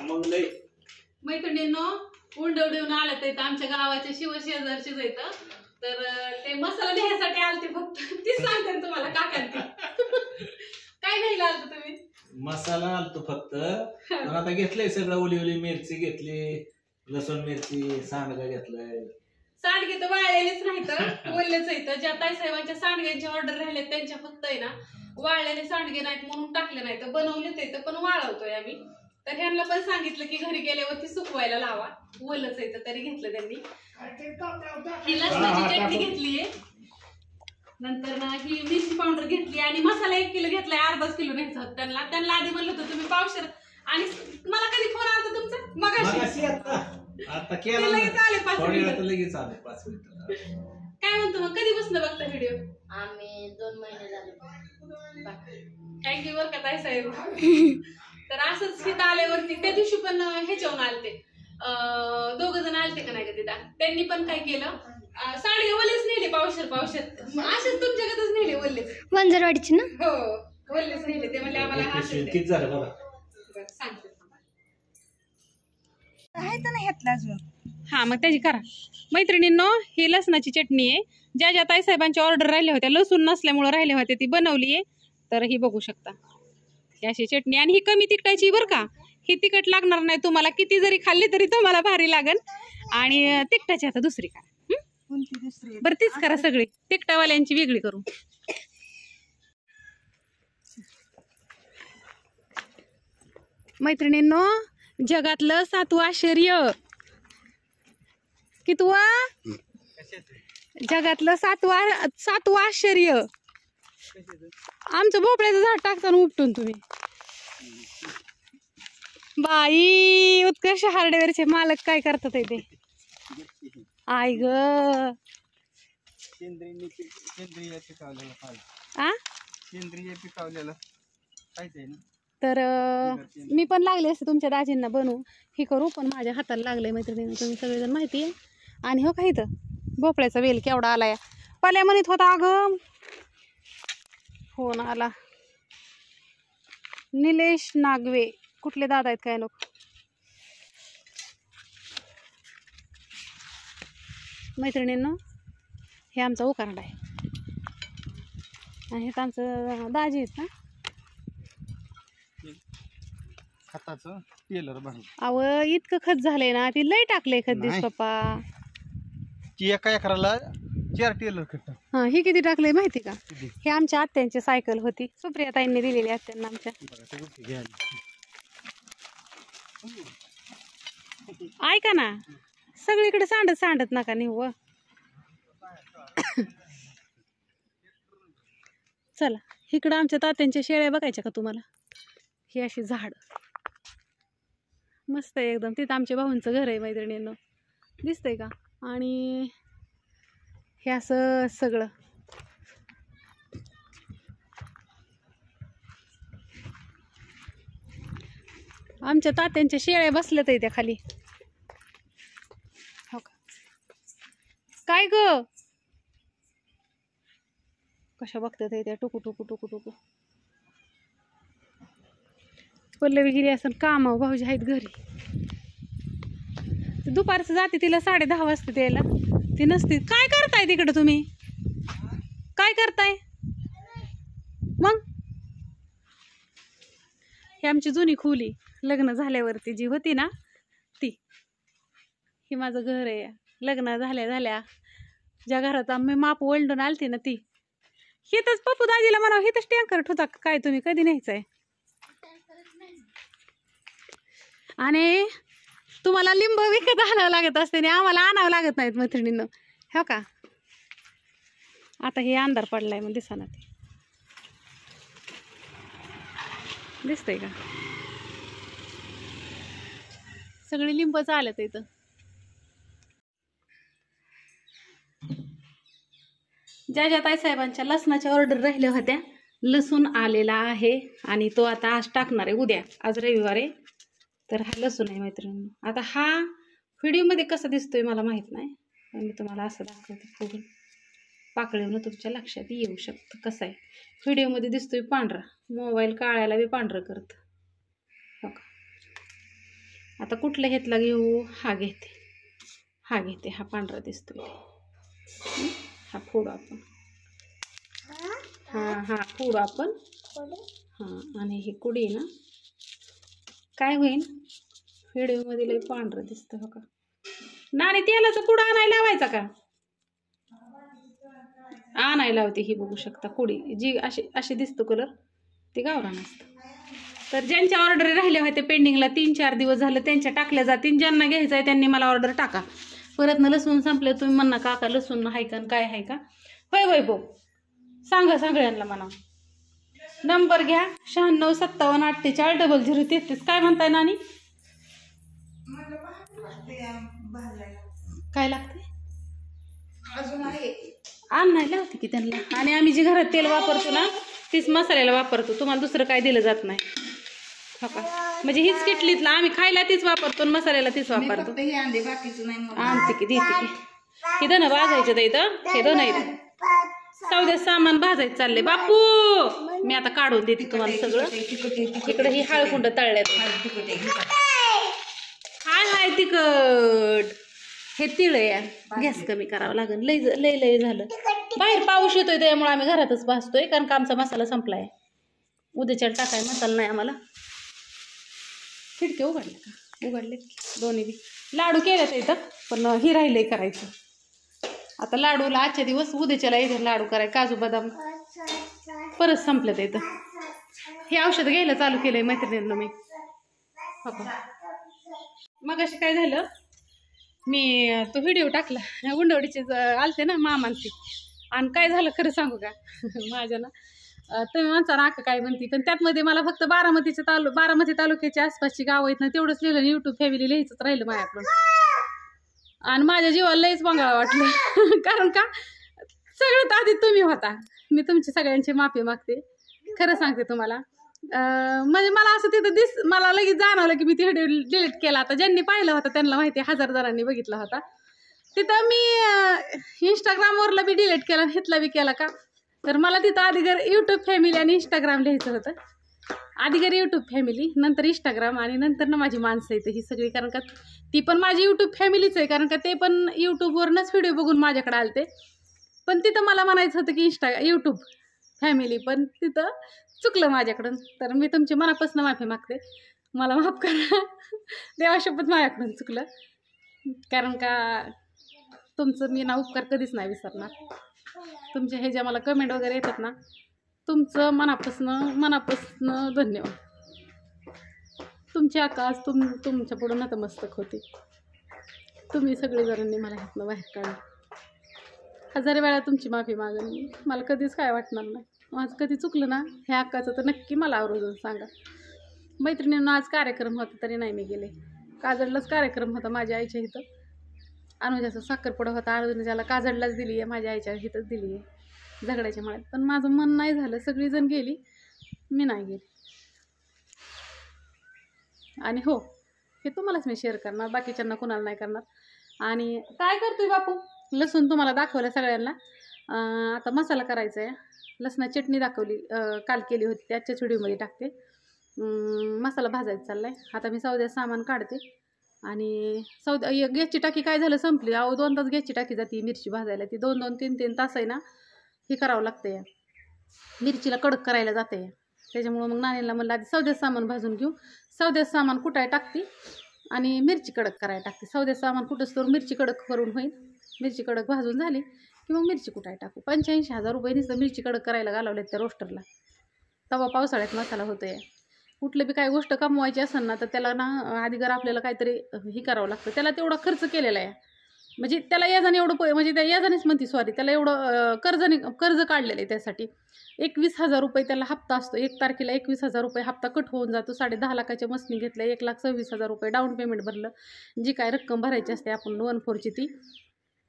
मग लय मैत्रिणींनो उंडवडीहून आलं तर आमच्या गावाच्या शिवशेजारचीच येत तर ते मसाला लिहायसाठी आलते फक्त तीच सांगते तुम्हाला काका काय नाही लावलं तुम्ही मसाला आणतो फक्त पण आता घेतलंय सगळं ओली मिरची घेतली लसूण मिरची सांडगा घेतलाय सांडगे तर वाळलेलेच नाही तर ओलेच आहेत ज्या ताईसाहेबांच्या सांडग्यांची ऑर्डर राहिले त्यांच्या फक्त आहे ना वाळलेले सांडगे नाहीत म्हणून टाकले नाही तर बनवलेच आहेत पण वाळवतोय आम्ही तर ह्यांना पण सांगितलं की घरी गेल्यावरती सुकवायला लावा ओलच आहे तरी घेतलं त्यांनी ही लसणाची चटणी घेतलीये नंतर ना ही मिरची पावडर घेतली आणि मसाला 1 किलो घेतलाय अर्धाच किलो न्यायचा होता त्यांना आधी म्हणलं होतं तुम्ही पावशेर आणि मला कधी फोन आला तुमचा मगाशी आता केलं लगेच आले 5 मिनिटं लगेच आले 5 मिनिटं काय म्हणतो मग कधी बसलं बघता व्हिडिओ आम्ही 2 महिने झाले थँक्यू बरं का ताई साहेब तर असंच तिथं आल्यावरती त्या दिवशी पण ह्याच्यावरून आलते 2 जण आलते का नाही का तिथं त्यांनी पण काय केलं साडगे वल्लेच नेले पावशेर असेच तुमच्याकडेच नेले वल्ले वंजरवाडीची ना हो वल्लेच नेले ते म्हणजे आम्हाला किती झालं बघा सांगते अजून हा मग त्याची करा मैत्रिणींनो ही लसणाची चटणी आहे ज्या ताई साहेबांची ऑर्डर राहिल्या होत्या लसूण नसल्यामुळे राहिल्या होत्या ती बनवली आहे तर ही बघू शकता ही अशी चटणी आणि ही कमी तिखटाची बरं का ही तिखट लागणार नाही तुम्हाला किती जरी खाल्ली तरी तुम्हाला भारी लागेल आणि तिखटाची आता दुसरी करा बरं तीच करा सगळी तिखटावाल्यांची वेगळी करू मैत्रिणींनो जगातलं 7वं आश्चर्य कितवं जगातलं 7वं आश्चर्य आमचं भोपळ्याचं झाड टाकताना उपटून तुम्ही बाई उत्कर्ष हार्डवेअरचे मालक काय करतात ते आय ग सेंद्रिय पिकवलेलं खायचंय ना तर मी पण लागले असते तुमच्या दाजींना बनवू हे करू पण माझ्या हाताला लागले मैत्रिणींना तुम्ही सगळेजण माहिती आहे आणि हो का इथं भोपळ्याचा वेल केवढा आलाय पल्या म्हणत होता अगं फोन आला निलेश नागवे कुठले दादा आहेत काय लोक मैत्रिणींना हे आमचा उकांडा आहे आणि हे आमचं दाजी आहेत ना खताचं टेलर बनव अव इतकं खत झालंय ना ती लय टाकलंय खत दिस पप्पा ती एका एकराला 4 टेलर खत हा ही किती टाकलंय माहिती का हे आमच्या आत्यांची सायकल होती सुप्रिया ताईंनी दिलेली आत्यांना आमच्या ऐका ना सगळीकडे सांडत नका निव्व चला इकडं आमच्या तात्यांच्या शेळ्या बघायच्या का तुम्हाला ही अशी झाड मस्त आहे एकदम तिथं आमच्या भाऊंचं घर आहे मैत्रिणींनो दिसतंय का आणि हे असं सगळं आमच्या तात्यांच्या शेळ्या बसल्यात त्या खाली हो का काय ग कशा बघतात त्या टुकू टुकू टुकू टुकू पल्लवी गिरी असं काम भाऊजी आहेत घरी दुपारचं जाते तिला 10:30 वाजता द्यायला ती नसते काय करताय तिकडं तुम्ही काय करताय मग ही आमची जुनी खोली लग्न झाल्यावरती जी होती ना ती ही माझं घर आहे लग्न झाल्या ज्या घरात आम्ही माप ओलडून आलती ना ती हिथंच पप्पू दाजीला म्हणावं हिथंच टँकर ठेवता काय तुम्ही कधी न्यायचंय आणि तुम्हाला लिंब विकत आणावं लागत असते आणि आम्हाला आणावं लागत नाहीत मैत्रिणींना हो का आता हे अंधार पडलाय मग दिसा ना ते दिसतंय का सगळी लिंबच आल्यात इथं ज्या ताईसाहेबांच्या लसणाच्या ऑर्डर राहिल्या होत्या लसूण आलेला आहे आणि तो आता आज टाकणार आहे उद्या आज रविवार आहे तर हा लसूण आहे मैत्रिणी आता हा व्हिडिओमध्ये कसा दिसतोय मला माहित नाही मी तुम्हाला असं दाखवते बघून पाकळीवरून तुमच्या लक्षात येऊ शकतं कसं आहे व्हिडिओमध्ये दिसतोय पांढरा मोबाईल काळ्याला बी पांढरं करतं हो का आता कुठला घेतला घेऊ? हा घेते. हा पांढरा दिसतोय. हा फोडू आपण. हा फोडू आपण. आणि ही कुडी ना काय होईल व्हिडिओमध्ये लई पांढरं दिसतं हो का. नानी तेलाचा पुडा आणायला लावायचा का? आणायला लावते. ही बघू शकता कुडी जी अशी दिसतो कलर, ती गावरान असतं. तर ज्यांच्या ऑर्डर राहिल्या होत्या पेंडिंगला 3-4 दिवस झालं त्यांच्या टाकल्या जातील. ज्यांना घ्यायचं आहे त्यांनी मला ऑर्डर टाका. परत लसूण संपले तुम्ही म्हणा काका लसूण आहे का काय आहे का? होय भाऊ सांगा सगळ्यांना म्हणा. नंबर घ्या 9657484033. काय म्हणताय नानी? काय लागते अजून आहे आणायला होती की त्यांना. आणि आम्ही जी घरात तेल वापरतो ना तीच मसाल्याला वापरतो. तुम्हाला दुसरं काय दिलं जात नाही हो का. म्हणजे हीच किटलीतला आम्ही खायला तीच वापरतो आणि मसाल्याला तीच वापरतो. आणते की देते की. हे दोन भाजायचं तर इथं हे दोन आहे सौद्या सामान भाजायचं चालले बापू. मी आता काढून देते तुम्हाला सगळं. इकडे ही हळकुंड तळल्यात. हाय तिखट. हे तिळ आहे. गॅस कमी करावं लागेल. लय झालं. बाहेर पाऊस येतोय त्यामुळे आम्ही घरातच भाजतोय कारण का आमचा मसाला संपलाय. उद्याच्या टाकाय मसाला नाही आम्हाला. खिडके उघडले का? उघडले दोन्ही बी. लाडू केले इथं पण ही राहिलंय करायचं. आता लाडूला आजच्या दिवस उद्याच्याला इथे लाडू कराय. काजू बदाम परत संपलं ते इथं. हे औषध घ्यायला चालू केलंय मैत्रिणींना मी. मग अशी काय झालं मी तो व्हिडिओ टाकला उंडवडीचे आलते ना मामांची. आणि काय झालं खरं सांगू का माझ्या ना तुम्ही म्हणता ना काय म्हणते पण त्यातमध्ये मला फक्त बारामती तालुक्याच्या आसपासची गाव आहेत ना तेवढंच लिहिलं. यूट्यूब फॅमिली लिहायचंच राहिलं माझ्याकडून. आणि माझ्या जीवाला लईच बंगाळ वाटलं कारण का सगळ्यात आधी तुम्ही होता. मी तुमची सगळ्यांची माफी मागते. खरं सांगते तुम्हाला. म्हणजे मला असं तिथं मला लगेच जाणवलं की मी ती व्हिडिओ डिलीट केला. आता ज्यांनी पाहिलं होतं त्यांना माहिती 1000 जणांनी बघितला होता. तिथं मी इंस्टाग्रामवरला बी डिलीट केला हितला बी केला का. तर मला तिथं आधीगर यूट्यूब फॅमिली आणि इंस्टाग्राम लिहायचं होतं. आधीगर यूट्यूब फॅमिली नंतर इंस्टाग्राम आणि नंतर ना माझी माणसं येते ही सगळी. कारण का ती पण माझी यूट्यूब फॅमिलीच आहे. कारण का ते पण यूट्यूबवरनंच व्हिडिओ बघून माझ्याकडे आलते. पण तिथं मला म्हणायचं होतं की यूट्यूब फॅमिली. पण तिथं चुकलं माझ्याकडून. तर मी तुमची मनापासून माफी मागते. मला माफ करा. देवाशपथ माझ्याकडून चुकलं. कारण का तुमचं मी ना उपकार कधीच नाही विसरणार. तुमच्या हे ज्या मला कमेंट वगैरे येतात ना तुमचं मनापासून धन्यवाद. तुमची आकाश तुमच्या पुढं नतमस्तक होते. तुम्ही सगळेजणांनी मला ह्यातनं बाहेर काढलं. 1000 वेळा तुमची माफी मागेन मी. मला कधीच काय वाटणार नाही. माझं कधी चुकलं ना हे हक्काचं तर नक्की मला आवर्जून सांगा. मैत्रिणींना आज कार्यक्रम होता तरी नाही मी गेले. काजळलाच कार्यक्रम होता माझ्या आईच्या इथं. अनुजाचा साखरपुडा होता. अनुजाला काजळलाच दिली आहे. माझ्या आईच्या इथंच दिली आहे झगड्याच्या मळ्यात. पण माझं मन नाही झालं. सगळीजण गेली मी नाही गेली. आणि हो हे तुम्हालाच मी शेअर करणार बाकीच्यांना कुणाला नाही करणार. आणि काय करतोय बापू? लसूण तुम्हाला दाखवलं सगळ्यांना. आता मसाला करायचा आहे. लसणाची चटणी दाखवली काल केली होती त्याच्याच व्हिडिओमध्ये टाकते. मसाला भाजायचा चाललाय. आता मी सौद्या सामान काढते. आणि गॅसची टाकी काय झालं संपली. 2 तास गॅसची टाकी जाते मिरची भाजायला. ती 2-3 तास आहे ना हे करावं लागतं या मिरचीला कडक करायला जाते. त्याच्यामुळं मग नानीला म्हणलं आधी सौद्यात सामान भाजून घेऊ. सौद्यात सामान कुटाय टाकते आणि मिरची कडक करायला टाकते. सौद्यात सामान कुठंच तर मिरची कडक करून होईल. मिरची कडक भाजून झाली की मग मिरची कुटाय टाकू. 85,000 रुपये नुसतं मिरची कडक करायला घालवलेत त्या रोस्टरला. तवा पावसाळ्यात मसाला होतोय. कुठलं बी काय गोष्ट कमवायची असेल ना तर त्याला ना आधीगर आपल्याला काहीतरी हे करावं लागतं. त्याला तेवढा खर्च केलेला आहे. म्हणजे त्याला याजाने एवढं म्हणजे त्या याजानेच म्हणते सॉरी त्याला एवढं कर्ज काढलेलं आहे. त्यासाठी 21,000 रुपये त्याला हप्ता असतो. 1 तारखेला 21,000 रुपये हप्ता कट होऊन जातो. 10.5 लाखाच्या मसनी घेतल्या. 1,26,000 रुपये डाऊन पेमेंट भरलं. जी काय रक्कम भरायची असते आपण 1/4ची ती.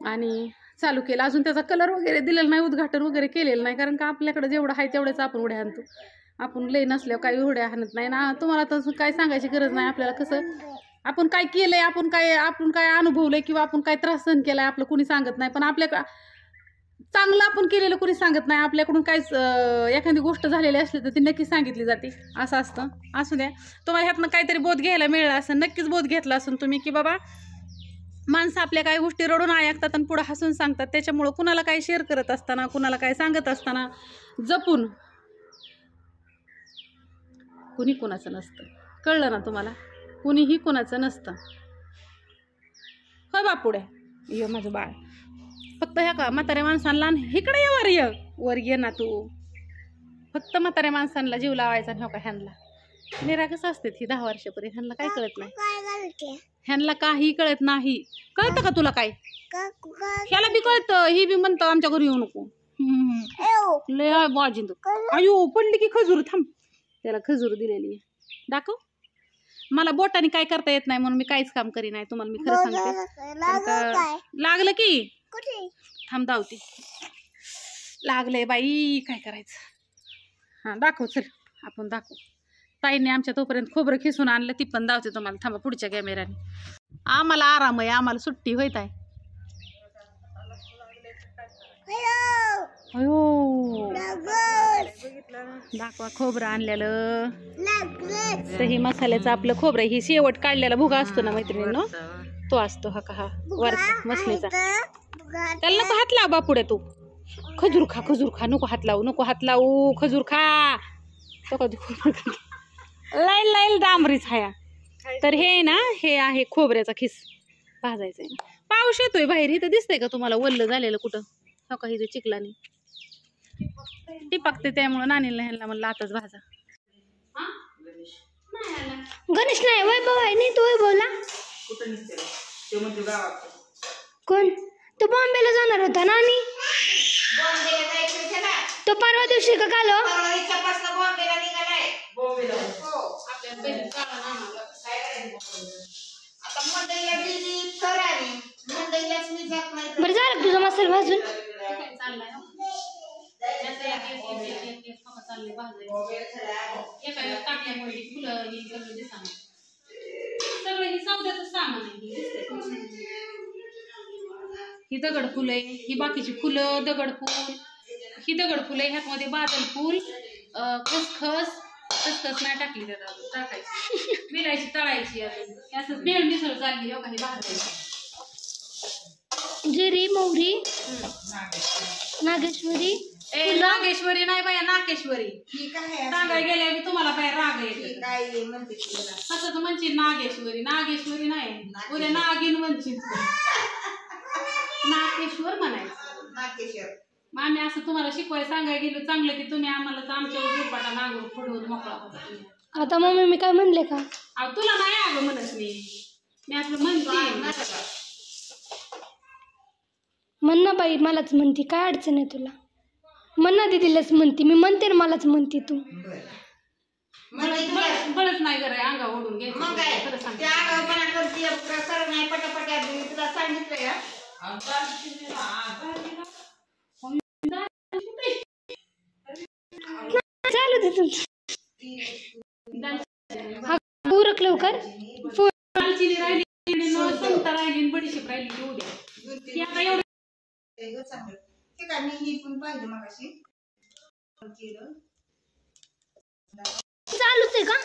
आणि चालू केलं. अजून त्याचा कलर वगैरे दिलेला नाही. उद्घाटन वगैरे केलेलं नाही. कारण का आपल्याकडे जेवढं आहे तेवढंच आपण उड्या आणतो. आपण लई नसल्यावर काही उड्या आणत नाही ना. तुम्हाला तर काय सांगायची गरज नाही. आपल्याला कसं आपण काय केलंय आपण काय अनुभवलंय किंवा आपण काय त्रास सहन केलाय आपलं कुणी सांगत नाही. पण आपल्या चांगलं आपण केलेलं कोणी सांगत नाही. आपल्याकडून काहीच एखादी गोष्ट झालेली असली तर ती नक्कीच सांगितली जाते. असं असतं. असू द्या, तुम्हाला ह्यातनं काहीतरी बोध घ्यायला मिळाला असं, नक्कीच बोध घेतला असून तुम्ही की बाबा माणसं आपल्या काही गोष्टी रडून ऐकतात आणि पुढं हसून सांगतात. त्याच्यामुळं कुणाला काही शेअर करत असताना, कुणाला काय सांगत असताना जपून. कुणी कुणाचं नसतं, कळलं ना तुम्हाला? कुणीही कुणाचं नसतं. हो बापुड्या, ये माझं बाळ. फक्त ह्या का म्हाताऱ्या माणसांना इकडे ये, वर ये ना तू. फक्त म्हाताऱ्या माणसांना जीव लावायचा आणि हो का ह्यांना निरागस असते ही 10 वर्षापर्यंत. ह्यांना काय कळत नाही, ह्यांना काही कळत नाही. कळतं का तुला काय? ह्याला बी कळतं, ही बी म्हणतं आमच्या घरी येऊ नको. लय बाजी अयो पडली की खजूर. थांब, त्याला खजूर दिलेली आहे. दाखव. मला बोटाने काय करता येत नाही म्हणून मी काहीच काम करी नाही. तुम्हाला मी खरं सांगते. लागलं की थांब धावते. लागलंय बाई, काय करायचं. हा दाखव, चल आपण दाखव. ताईने आमच्या तोपर्यंत खोबरं खिसून आणलं, ती पण धावते तुम्हाला. थांबा पुढच्या कॅमेऱ्याने. आम्हाला आराम आहे, आम्हाला सुट्टी होत आहे. अयो दाखवा खोबरं आणलेलं. दही मसाल्याचं आपलं खोबरं, ही शेवट काढलेला भुगा असतो ना मैत्रिणींनो, तो असतो. हा का, हा वरचा मसलीचा. त्याला नको हात लाव बापुड्या तू. खजूर खा, खजूर खा. नको हात लावू, नको हात लावू. खजूर खा. तो कधी खोबरं खा. लाईल लाईल डांबरीच हाया. तर हे ना, हे आहे खोबऱ्याचा खिस. भाजायचंय ना. पाऊस येतोय बाहेर. इथं दिसतंय का तुम्हाला वल्ल झालेलं कुठं? हो का, इथं चिखलानी टिपकते, त्यामुळं नानीला ह्यांना म्हणलं आताच भाजा. गणेश नाही, वैभव आहे. नाही तो वैभवला कोण? तो बॉम्बेला जाणार होता ना. आणि तो परवा दिवशी का काल बरं झालं तुझा मसाला भाजून. ही दगड फुल आहे, ही बाकीची फुलं दगडफूल. ही दगड फुल आहे, ह्यामध्ये बादल फूल, खसखस. खसखस नाही टाकली त्यात, टाकायची मिळायची, तळायची. अजून असं बेळ मिसळ चालली हो का. ही भाजायची. जिरी, मोहरी, नागेश्वरी. नागेश्वरी नाही बाया, नाकेश्वरी. सांगाय गेल्या मी तुम्हाला बाहेर राग येते. कसंच म्हणशील नागेश्वरी. नागेश्वरी नाही, उद्या नागिन म्हणशील. नाकेश्वर म्हणायचं. मग आम्ही असं तुम्हाला शिकवायला सांगायला गेलो चांगलं की तुम्ही आम्हाला तर आमच्या दुर्पाटा नांगरून फोडवून मोकळा होता. आता मम्मी मी काय म्हणले का? अहो तुला नाही अगं म्हणत मी असं म्हणते. म्हण ना बाई, मलाच म्हणती. काय अडचण आहे तुला? म्हण ना दीदीलाच म्हणती. मी म्हणते ना, मलाच म्हणती तू. बळच नाही कराय अंगा ओढून घ्यायचं. खरं सांगते. चालू दे तुमचं. उरक लवकर. दालचिनी राहिली, संगता राहिली, बडीशेप राहिली. उद्या आता एवढं चालूच आहे का?